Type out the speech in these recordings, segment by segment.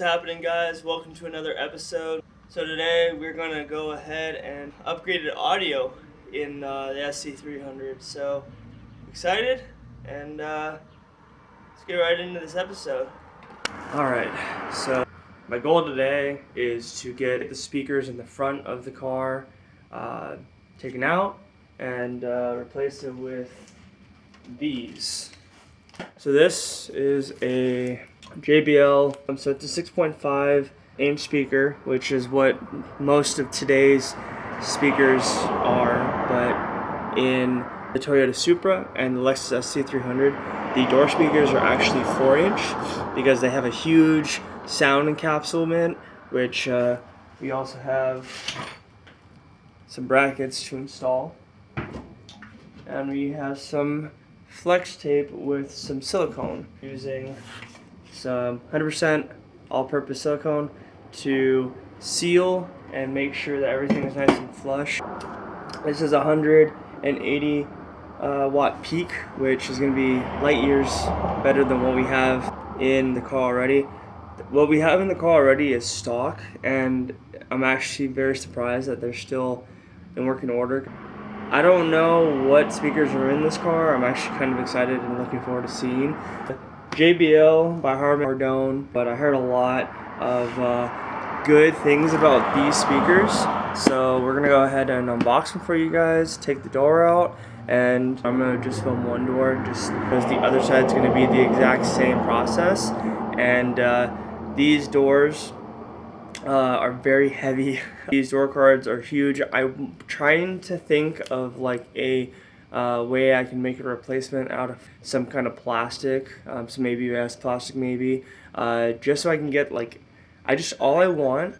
happening, guys? Welcome to another episode. So today we're going to go ahead and upgrade the audio in the SC300. So excited, and let's get right into this episode. Alright, so my goal today is to get the speakers in the front of the car taken out and replace it with these. So this is a JBL, so it's a 6.5 inch speaker, which is what most of today's speakers are, but in the Toyota Supra and the Lexus SC300, the door speakers are actually 4-inch because they have a huge sound encapsulament, which we also have some brackets to install, and we have some flex tape with some silicone, using some 100% all-purpose silicone to seal and make sure that everything is nice and flush. This is a 180 watt peak, which is going to be light years better than what we have in the car already. What we have in the car already is stock, and I'm actually very surprised that they're still in working order. I don't know what speakers are in this car. I'm actually kind of excited and looking forward to seeing. JBL by Hardone, but I heard a lot of good things about these speakers. So we're gonna go ahead and unbox them for you guys, take the door out, and I'm gonna just film one door just because the other side's gonna be the exact same process. And these doors are very heavy. These door cards are huge. I'm trying to think of like a way I can make a replacement out of some kind of plastic, so maybe US plastic, maybe, just so I can get like, all I want,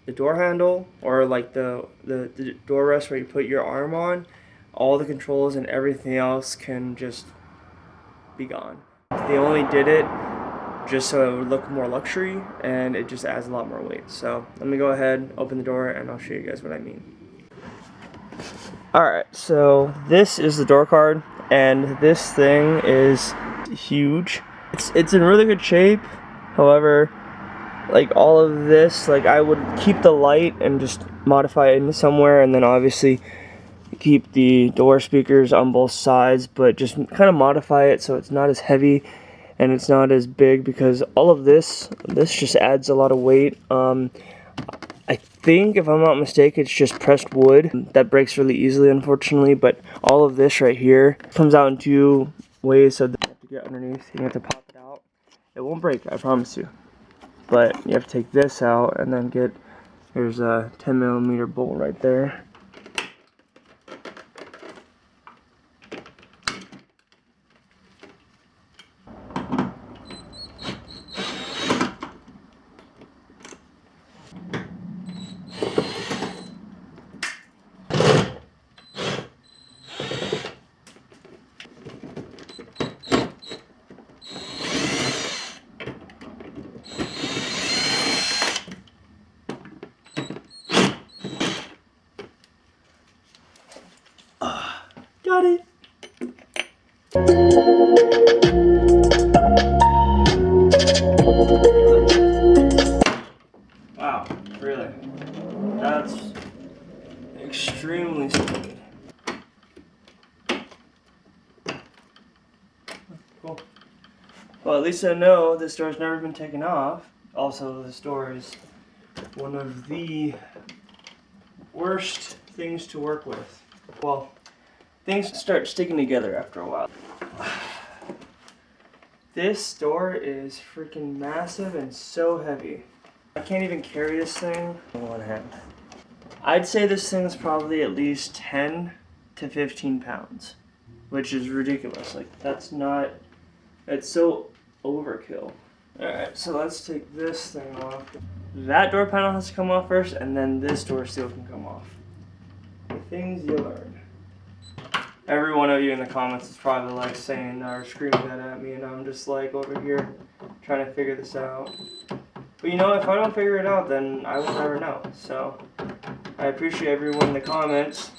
the door handle, or like the door rest where you put your arm on, all the controls and everything else can just be gone. They only did it just so it would look more luxury, and it just adds a lot more weight. So let me go ahead, open the door, and I'll show you guys what I mean. Alright, so this is the door card, and this thing is huge. It's in really good shape. However, like all of this, like I would keep the light and just modify it into somewhere, and then obviously keep the door speakers on both sides, but just kind of modify it so it's not as heavy and it's not as big, because all of this just adds a lot of weight. I think, if I'm not mistaken, it's just pressed wood that breaks really easily, unfortunately, but all of this right here comes out in two ways, so you have to get underneath, you have to pop it out. It won't break, I promise you, but you have to take this out and then there's a 10mm bolt right there. Got it. Wow, really? That's extremely smooth. Cool. Well, at least I know this door's never been taken off. Also, this door is one of the worst things to work with. Well, things start sticking together after a while. This door is freaking massive and so heavy. I can't even carry this thing in one hand. I'd say this thing's probably at least 10 to 15 pounds, which is ridiculous. Like, it's so overkill. Alright, so let's take this thing off. That door panel has to come off first, and then this door seal can come off. The things you learn. Every one of you in the comments is probably like saying or screaming that at me, and I'm just like over here trying to figure this out. But you know, if I don't figure it out, then I will never know. So I appreciate everyone in the comments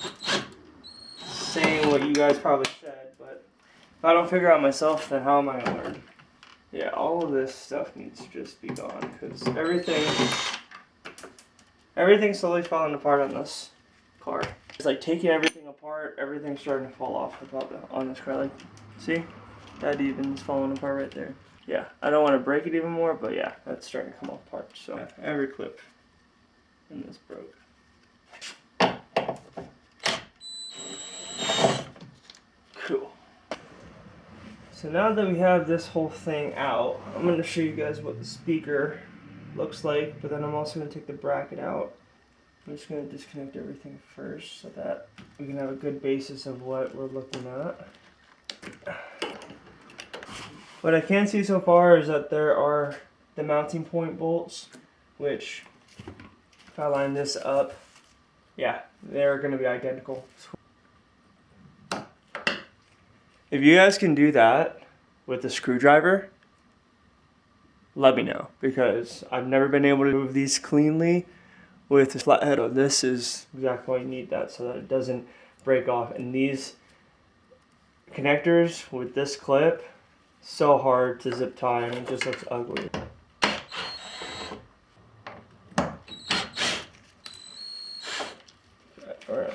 saying what you guys probably said, but if I don't figure out myself, then how am I gonna learn? Yeah, all of this stuff needs to just be gone because everything's slowly falling apart on this car. It's like taking everything apart, everything's starting to fall off on this car. Like, see? That even's falling apart right there. Yeah, I don't want to break it even more, but yeah, that's starting to come apart. So every clip in this broke. Cool. So now that we have this whole thing out, I'm going to show you guys what the speaker looks like, but then I'm also going to take the bracket out. I'm just going to disconnect everything first so that we can have a good basis of what we're looking at. What I can see so far is that there are the mounting point bolts, which if I line this up, yeah, they're going to be identical. If you guys can do that with a screwdriver, let me know, because I've never been able to move these cleanly with a flathead. This is exactly why you need that, so that it doesn't break off. And these connectors with this clip, so hard to zip tie, and it just looks ugly. Alright,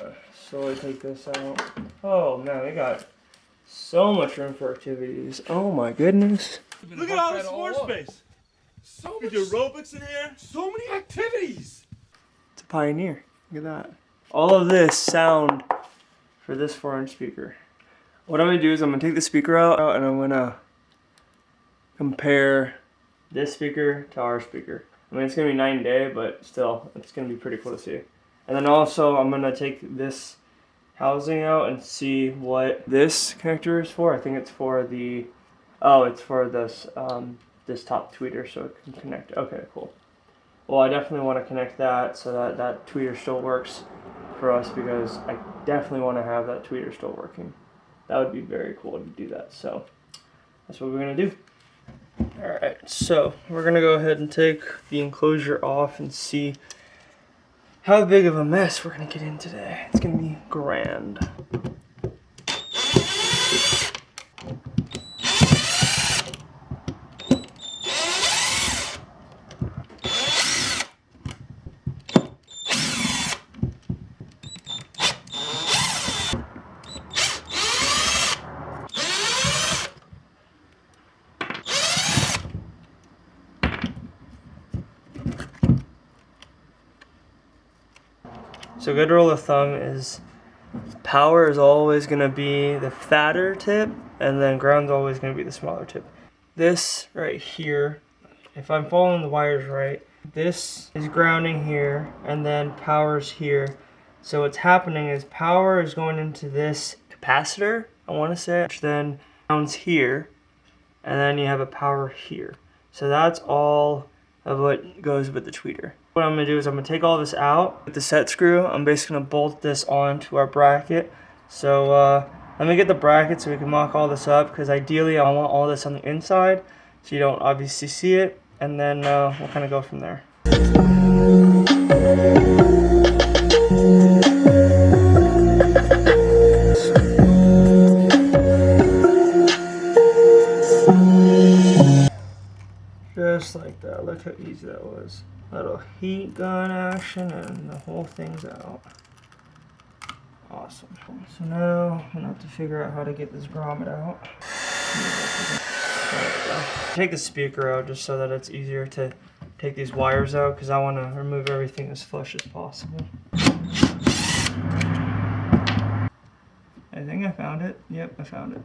slowly take this out. Oh man, we got so much room for activities. Oh my goodness. Look at all this floor space. So much aerobics in here. So many activities. It's a Pioneer. Look at that. All of this sound for this 4-inch speaker. What I'm going to do is I'm going to take the speaker out and I'm going to compare this speaker to our speaker. I mean, it's going to be night and day, but still, it's going to be pretty cool to see. And then also, I'm going to take this housing out and see what this connector is for. I think it's for the, it's for this this top tweeter, so it can connect. Okay, cool. Well, I definitely want to connect that so that that tweeter still works for us, because I definitely want to have that tweeter still working. That would be very cool to do that. So that's what we're gonna do. All right, so we're gonna go ahead and take the enclosure off and see how big of a mess we're gonna get in today. It's gonna be grand. So a good rule of thumb is power is always going to be the fatter tip, and then ground's always going to be the smaller tip. This right here, if I'm following the wires right, this is grounding here, and then power's here. So what's happening is power is going into this capacitor, I want to say, which then grounds here, and then you have a power here. So that's all of what goes with the tweeter. What I'm going to do is I'm going to take all this out with the set screw. I'm basically going to bolt this onto our bracket. So let me get the bracket so we can mock all this up, because ideally I want all this on the inside so you don't obviously see it, and then we'll kind of go from there. Just like that. Look how easy that was. Little heat gun action and the whole thing's out. Awesome. So now I'm gonna have to figure out how to get this grommet out. Take the speaker out just so that it's easier to take these wires out, because I want to remove everything as flush as possible. I think I found it. Yep, I found it.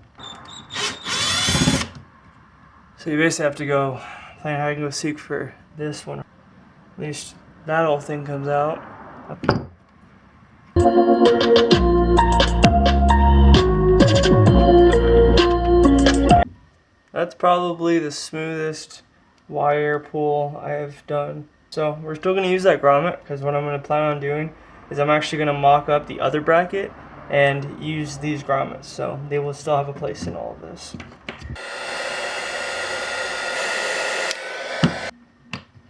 So you basically have to go plan how you can go seek for this one. At least that whole thing comes out. That's probably the smoothest wire pull I have done. So we're still going to use that grommet, because what I'm going to plan on doing is I'm actually going to mock up the other bracket and use these grommets, so they will still have a place in all of this.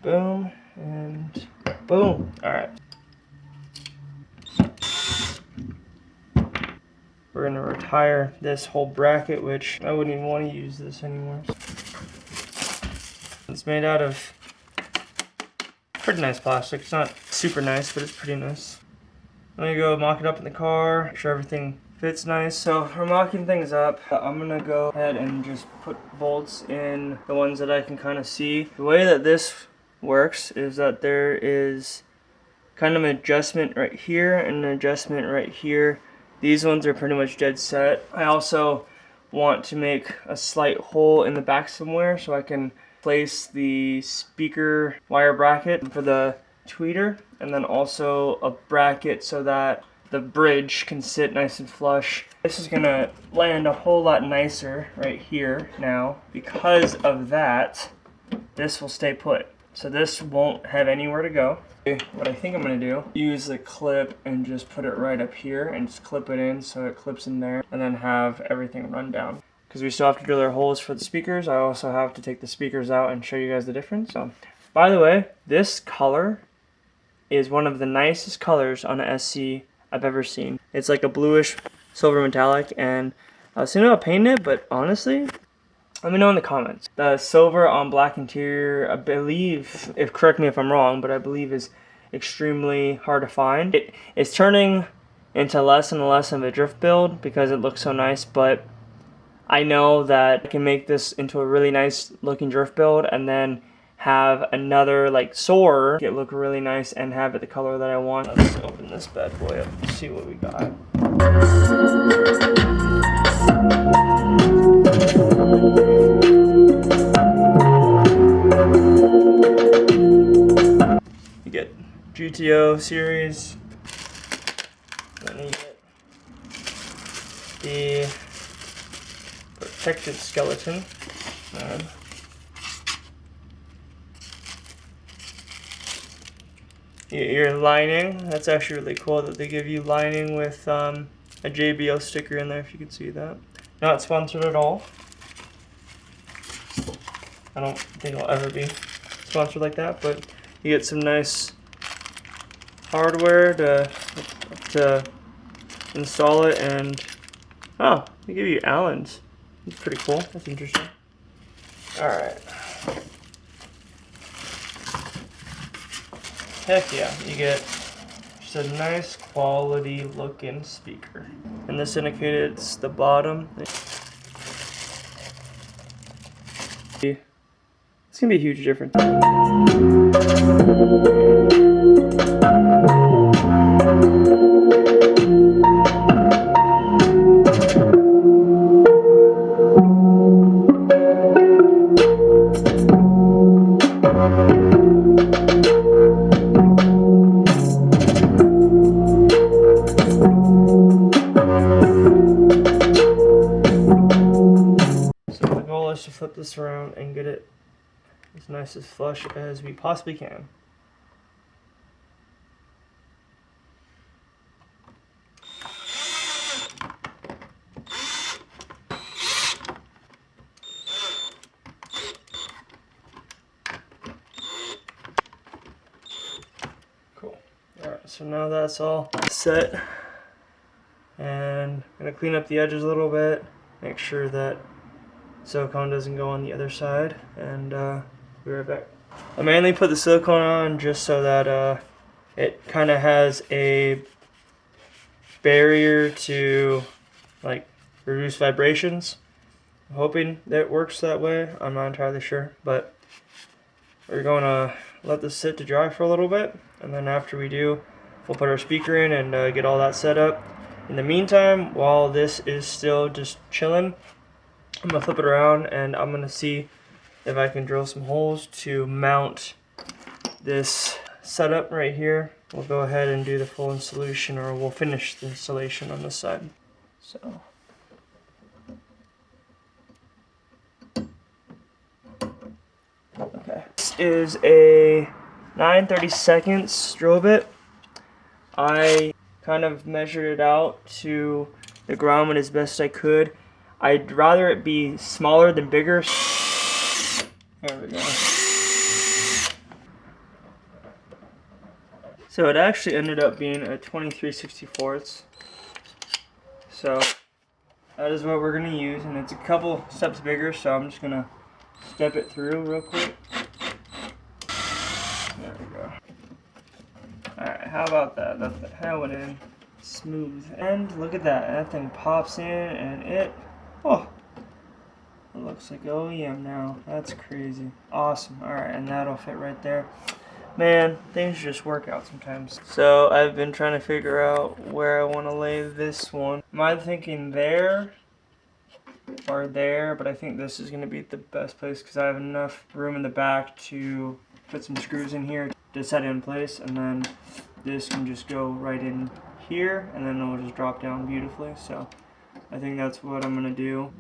Boom and boom. All right. We're gonna retire this whole bracket, which I wouldn't even want to use this anymore. made out of pretty nice plastic. It's not super nice, but it's pretty nice. I'm gonna go mock it up in the car, make sure everything fits nice. So for mocking things up, I'm gonna go ahead and just put bolts in the ones that I can kind of see. The way that this works is that there is kind of an adjustment right here and an adjustment right here. These ones are pretty much dead set. I also want to make a slight hole in the back somewhere so I can place the speaker wire bracket for the tweeter, and then also a bracket so that the bridge can sit nice and flush. This is gonna land a whole lot nicer right here now. Because of that, this will stay put. So this won't have anywhere to go. What I think I'm gonna do, use the clip and just put it right up here and just clip it in so it clips in there, and then have everything run down. Because we still have to drill our holes for the speakers, I also have to take the speakers out and show you guys the difference. So, by the way, this color is one of the nicest colors on an SC I've ever seen. It's like a bluish silver metallic, and I was thinking about painting it, but honestly, let me know in the comments. The silver on black interior, I believe, if correct me if I'm wrong, but I believe is extremely hard to find. It is turning into less and less of a drift build because it looks so nice, but I know that I can make this into a really nice looking drift build and then have another like soar it look really nice and have it the color that I want. Let's open this bad boy up and see what we got. You get GTO series, then you get the protected skeleton. Your lining, that's actually really cool that they give you lining with a JBL sticker in there, if you can see that. Not sponsored at all. I don't think I'll ever be sponsored like that, but you get some nice hardware to install it, and oh, they give you Allens. That's pretty cool. That's interesting. Alright. Heck yeah, you get just a nice quality looking speaker. And this indicates the bottom. It's gonna be a huge difference. To flip this around and get it as nice as flush as we possibly can. Cool. Alright, so now that's all set, and I'm going to clean up the edges a little bit, make sure that silicone doesn't go on the other side, and be right back. I mainly put the silicone on just so that it kind of has a barrier to like reduce vibrations. I'm hoping that it works that way. I'm not entirely sure, but we're going to let this sit to dry for a little bit, and then after we do, we'll put our speaker in and get all that set up. In the meantime, while this is still just chilling, I'm going to flip it around and I'm going to see if I can drill some holes to mount this setup right here. We'll go ahead and do the full installation, or we'll finish the installation on this side. So, okay. This is a 9/32 drill bit. I kind of measured it out to the grommet as best I could. I'd rather it be smaller than bigger. There we go. So it actually ended up being a 23/64. So that is what we're going to use, and it's a couple steps bigger, so I'm just going to step it through real quick. how about that? That went in smooth. And look at that. That thing pops in and it looks like OEM now. That's crazy. Awesome. Alright, and that'll fit right there. Man, things just work out sometimes. So I've been trying to figure out where I want to lay this one. Am I thinking there or there? But I think this is going to be the best place because I have enough room in the back to put some screws in here to set it in place, and then this can just go right in here, and then it'll just drop down beautifully. So I think that's what I'm going to do.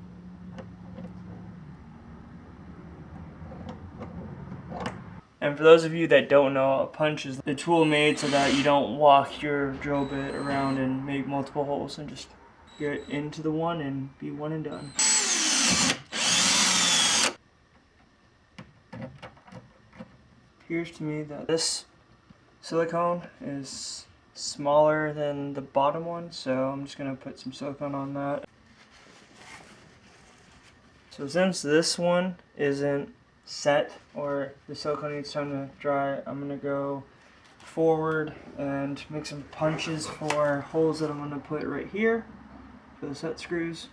And for those of you that don't know, a punch is the tool made so that you don't walk your drill bit around and make multiple holes, and just get into the one and be one and done. Appears to me that this silicone is smaller than the bottom one, so I'm just going to put some silicone on that. So since this one isn't set, or the silicone needs time to dry, I'm going to go forward and make some punches for holes that I'm going to put right here for the set screws.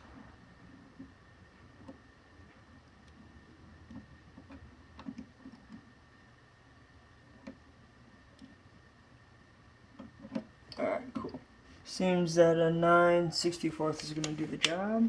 Alright, cool. Seems that a 9/64 is going to do the job.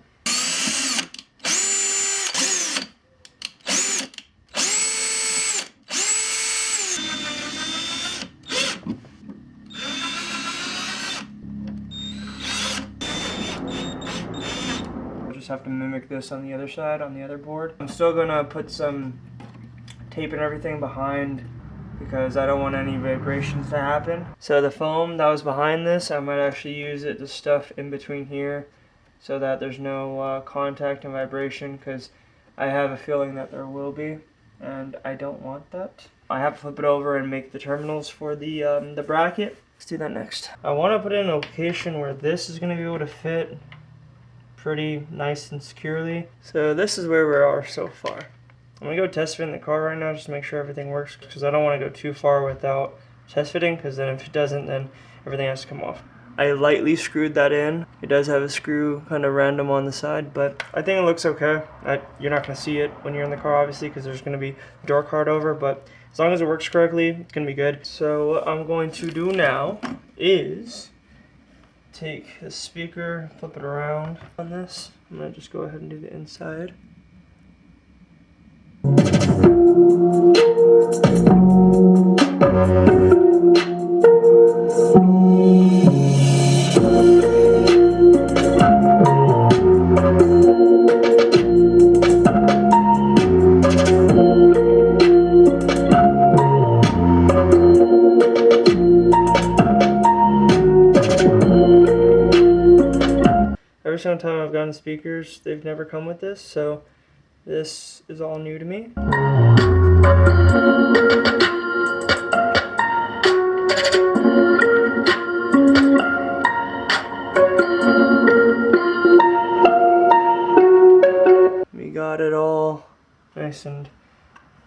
Have to mimic this on the other side, on the other board. I'm still gonna put some tape and everything behind because I don't want any vibrations to happen. So the foam that was behind this, I might actually use it to stuff in between here so that there's no contact and vibration, because I have a feeling that there will be, and I don't want that. I have to flip it over and make the terminals for the bracket. Let's do that next. I want to put it in a location where this is going to be able to fit pretty nice and securely. So this is where we are so far. I'm gonna go test fit in the car right now just to make sure everything works, because I don't want to go too far without test fitting, because then if it doesn't, then everything has to come off. I lightly screwed that in. It does have a screw kind of random on the side, but I think it looks okay. You're not gonna see it when you're in the car, obviously, because there's gonna be a door card over, but as long as it works correctly, it's gonna be good. So what I'm going to do now is take the speaker, flip it around on this. I'm gonna just go ahead and do the inside. Every single time I've gotten speakers, they've never come with this, so this is all new to me. We got it all nice and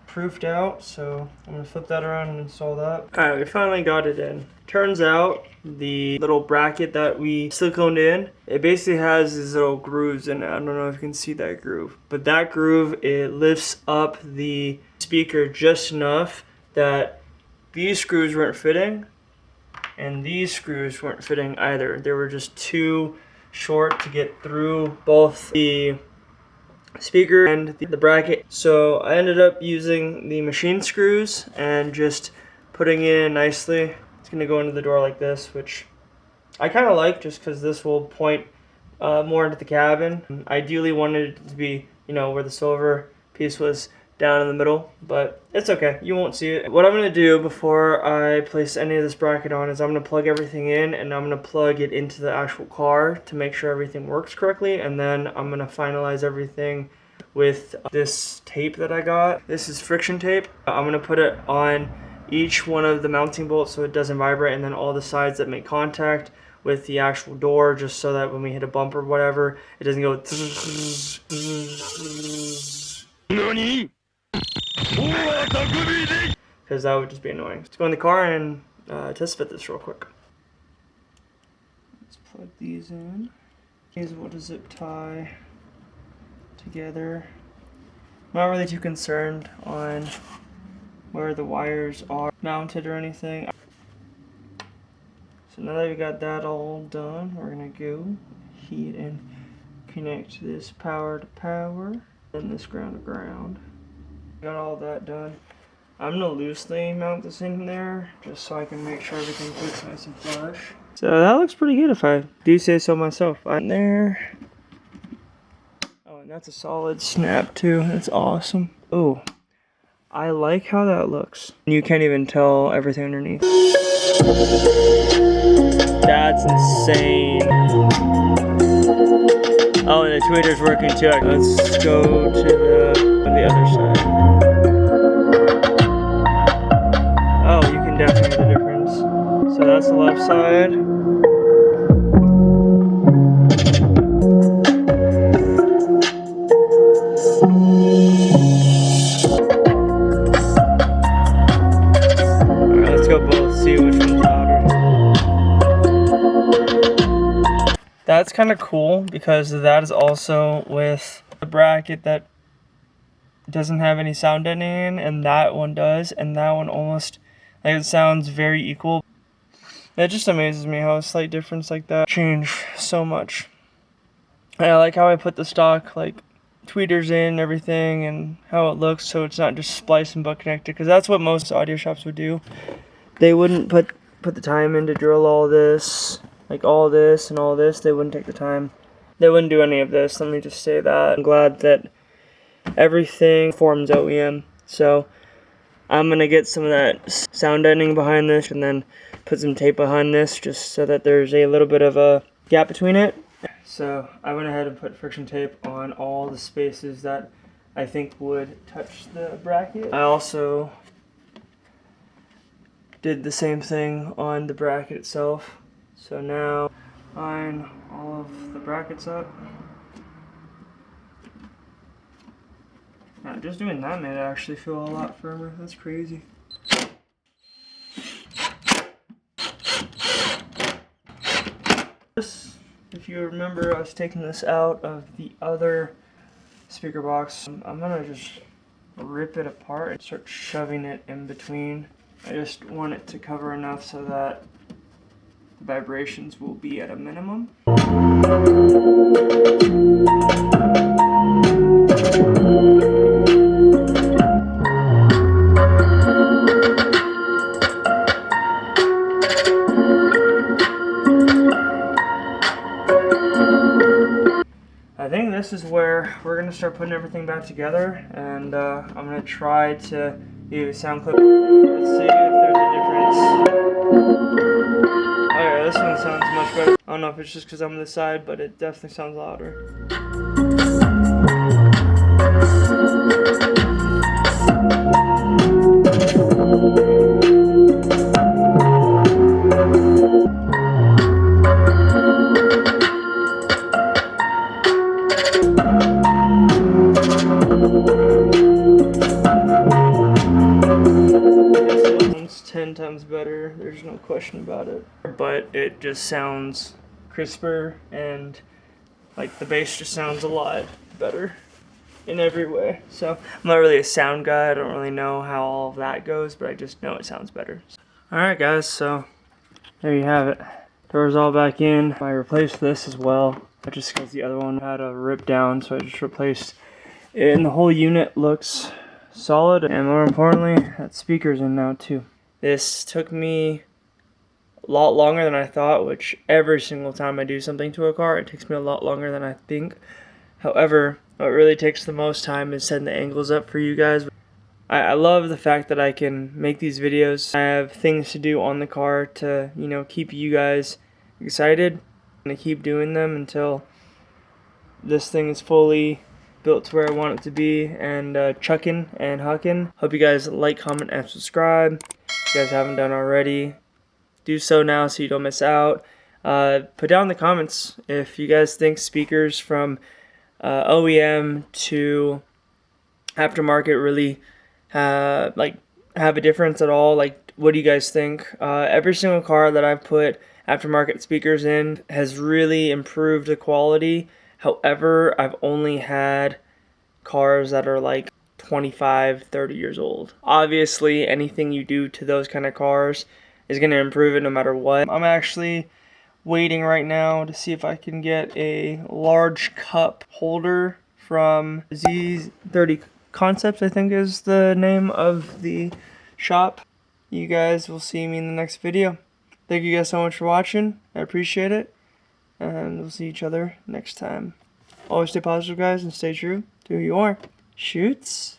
proofed out, so I'm gonna flip that around and install that. Alright, we finally got it in. Turns out the little bracket that we siliconed in, it basically has these little grooves in it. I don't know if you can see that groove, but that groove, it lifts up the speaker just enough that these screws weren't fitting and these screws weren't fitting either. They were just too short to get through both the speaker and the bracket. So I ended up using the machine screws and just putting it in nicely. It's gonna go into the door like this, which I kind of like, just because this will point more into the cabin. Ideally wanted it to be, you know, where the silver piece was down in the middle, but it's okay, you won't see it. What I'm gonna do before I place any of this bracket on is I'm gonna plug everything in, and I'm gonna plug it into the actual car to make sure everything works correctly, and then I'm gonna finalize everything with this tape that I got. This is friction tape. I'm gonna put it on each one of the mounting bolts so it doesn't vibrate, and then all the sides that make contact with the actual door, just so that when we hit a bump or whatever, it doesn't go NANI? Because that would just be annoying. Let's go in the car and test fit this real quick. Let's plug these in. These will zip tie together. Not really too concerned on where the wires are mounted or anything. So now that we got that all done, we're gonna go heat and connect this power to power and this ground to ground. Got all that done. I'm gonna loosely mount this in there just so I can make sure everything fits nice and flush. So that looks pretty good if I do say so myself. I'm there. Oh, and that's a solid snap too. That's awesome. Oh, I like how that looks. You can't even tell everything underneath. That's insane. Oh, and the tweeter's working too. Let's go to the other side. Oh, you can definitely hear the difference. So that's the left side. Alright, let's go both, see which one's louder. That's kind of cool because that is also with the bracket that doesn't have any sound deadening, and that one does, and that one almost, like, it sounds very equal. It just amazes me how a slight difference like that change so much. And I like how I put the stock like tweeters in and everything, and how it looks so it's not just spliced and butt connected, because that's what most audio shops would do. They wouldn't put the time in to drill all this, like all this and all this. They wouldn't take the time. They wouldn't do any of this. Let me just say that. I'm glad that everything forms OEM. So I'm gonna get some of that sound deadening behind this and then put some tape behind this just so that there's a little bit of a gap between it. So I went ahead and put friction tape on all the spaces that I think would touch the bracket. I also did the same thing on the bracket itself. So now line all of the brackets up. Now, just doing that made it actually feel a lot firmer. That's crazy. This, if you remember, I was taking this out of the other speaker box. I'm gonna just rip it apart and start shoving it in between. I just want it to cover enough so that the vibrations will be at a minimum. I think this is where we're going to start putting everything back together, and I'm going to try to do a sound clip. Let's see if there's a difference. Alright, this one sounds much better. I don't know if it's just because I'm on the side, but it definitely sounds louder. It's 10 times better, there's no question about it. But it just sounds crisper, and like the bass just sounds a lot better in every way. So I'm not really a sound guy, I don't really know how all of that goes, but I just know it sounds better. Alright guys, so there you have it. Doors all back in. I replaced this as well, just because the other one had a rip down, so I just replaced it, and the whole unit looks solid, and more importantly, that speaker's in now too. This took me a lot longer than I thought, which every single time I do something to a car, it takes me a lot longer than I think. However, what really takes the most time is setting the angles up for you guys. I love the fact that I can make these videos. I have things to do on the car to, you know, keep you guys excited. I'm gonna keep doing them until this thing is fully built to where I want it to be, and chucking and hucking. Hope you guys like, comment, and subscribe. If you guys haven't done already, do so now so you don't miss out. Put down in the comments if you guys think speakers from OEM to aftermarket really have a difference at all. Like, What do you guys think? Every single car that I've put aftermarket speakers in has really improved the quality. However, I've only had cars that are like 25, 30 years old. Obviously, anything you do to those kind of cars is going to improve it no matter what. I'm actually waiting right now to see if I can get a large cup holder from Z30 Concepts, I think is the name of the shop. You guys will see me in the next video. Thank you guys so much for watching. I appreciate it. And we'll see each other next time. Always stay positive, guys, and stay true to who you are. Shoots.